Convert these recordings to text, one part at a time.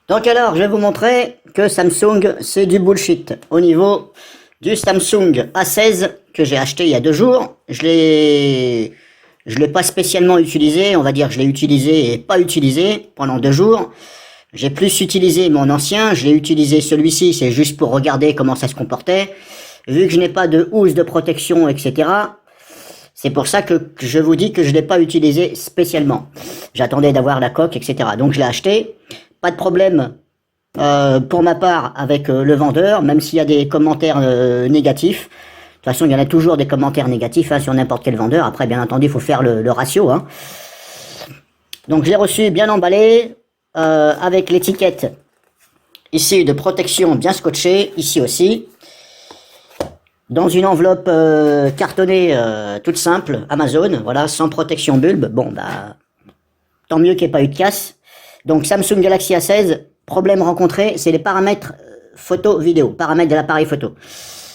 Donc alors, je vais vous montrer que Samsung, c'est du bullshit. Au niveau du Samsung A16 que j'ai acheté il y a 2 jours, je l'ai pas spécialement utilisé, on va dire que je l'ai utilisé et pas utilisé pendant 2 jours. J'ai plus utilisé mon ancien, je l'ai utilisé celui-ci, c'est juste pour regarder comment ça se comportait. Vu que je n'ai pas de housse de protection, etc., c'est pour ça que je vous dis que je ne l'ai pas utilisé spécialement. J'attendais d'avoir la coque, etc. Donc je l'ai acheté. Pas de problème pour ma part avec le vendeur, même s'il y a des commentaires négatifs. De toute façon, il y en a toujours des commentaires négatifs sur n'importe quel vendeur. Après, bien entendu, il faut faire le ratio. Donc je l'ai reçu bien emballé, avec l'étiquette ici de protection bien scotchée, ici aussi. Dans une enveloppe cartonnée toute simple, Amazon, voilà, sans protection bulbe. Bon, bah, tant mieux qu'il n'y ait pas eu de casse. Donc Samsung Galaxy A16, problème rencontré, c'est les paramètres photo-vidéo, paramètres de l'appareil photo.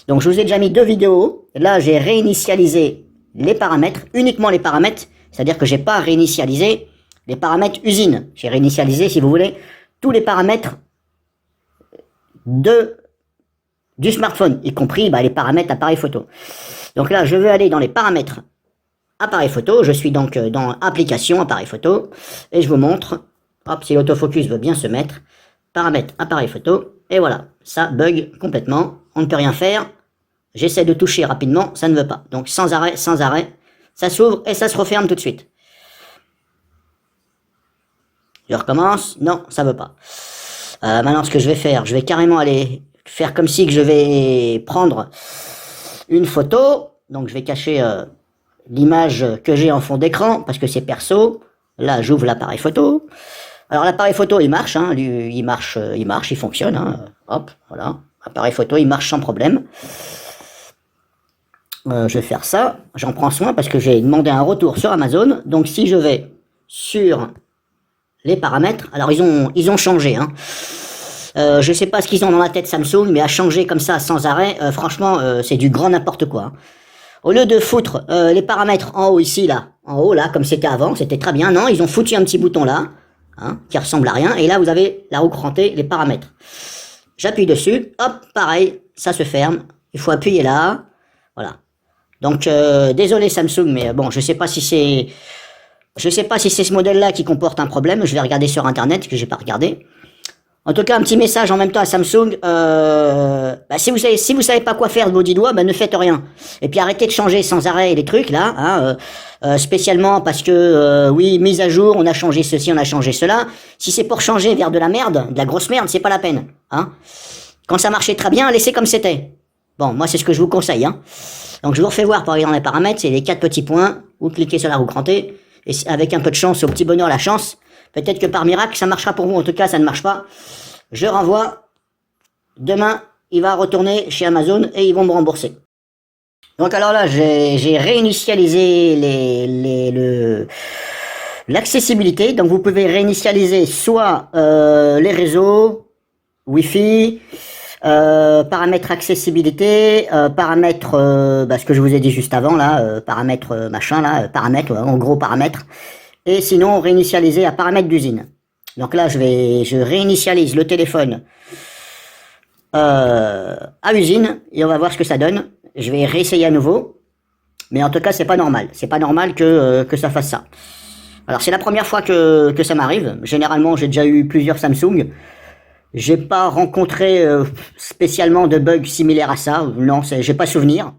Donc je vous ai déjà mis 2 vidéos. Là, j'ai réinitialisé les paramètres, uniquement les paramètres, c'est-à-dire que j'ai pas réinitialisé les paramètres usine. J'ai réinitialisé, si vous voulez, tous les paramètres du smartphone, y compris les paramètres appareil photo. Donc là, je veux aller dans les paramètres appareil photo. Je suis donc dans application appareil photo et je vous montre. Hop, si l'autofocus veut bien se mettre, paramètres appareil photo, et voilà, ça bug complètement, on ne peut rien faire, j'essaie de toucher rapidement, ça ne veut pas, donc sans arrêt, ça s'ouvre et ça se referme tout de suite. Je recommence, non, ça veut pas. Maintenant, ce que je vais faire, je vais carrément aller faire comme si que je vais prendre une photo, donc je vais cacher l'image que j'ai en fond d'écran, parce que c'est perso. Là, j'ouvre l'appareil photo. Alors l'appareil photo, il marche, il marche, il fonctionne, hop, voilà, appareil photo, il marche sans problème. Je vais faire ça, j'en prends soin parce que j'ai demandé un retour sur Amazon. Donc si je vais sur les paramètres, alors ils ont changé, je sais pas ce qu'ils ont dans la tête Samsung, mais à changer comme ça sans arrêt, franchement, c'est du grand n'importe quoi. Au lieu de foutre les paramètres en haut ici, là, en haut là, comme c'était avant, c'était très bien, non, ils ont foutu un petit bouton là, qui ressemble à rien, et là vous avez la roue crantée, les paramètres. J'appuie dessus, hop, pareil, ça se ferme, il faut appuyer là, voilà. Donc désolé Samsung, mais bon, je sais pas si c'est ce modèle-là qui comporte un problème, je vais regarder sur internet, que j'ai pas regardé. En tout cas, un petit message en même temps à Samsung, si vous savez pas quoi faire de vos 10 doigts, ne faites rien. Et puis arrêtez de changer sans arrêt les trucs là, spécialement parce que oui, mise à jour, on a changé ceci, on a changé cela. Si c'est pour changer vers de la merde, de la grosse merde, c'est pas la peine. Quand ça marchait très bien, laissez comme c'était. Bon, moi c'est ce que je vous conseille. Donc je vous refais voir pour aller dans les paramètres, c'est les 4 petits points, vous cliquez sur la roue crantée, et avec un peu de chance, au petit bonheur la chance, peut-être que par miracle, ça marchera pour vous. En tout cas, ça ne marche pas. Je renvoie. Demain, il va retourner chez Amazon et ils vont me rembourser. Donc alors là, j'ai réinitialisé l'accessibilité. Donc vous pouvez réinitialiser soit les réseaux, Wi-Fi, paramètres accessibilité, paramètres, ce que je vous ai dit juste avant là, paramètres machin là, paramètres, en gros paramètres. Et sinon réinitialiser à paramètres d'usine. Donc là je réinitialise le téléphone à usine et on va voir ce que ça donne. Je vais réessayer à nouveau, mais en tout cas c'est pas normal que ça fasse ça. Alors c'est la première fois que ça m'arrive. Généralement j'ai déjà eu plusieurs Samsung, j'ai pas rencontré spécialement de bugs similaires à ça, non, j'ai pas souvenir.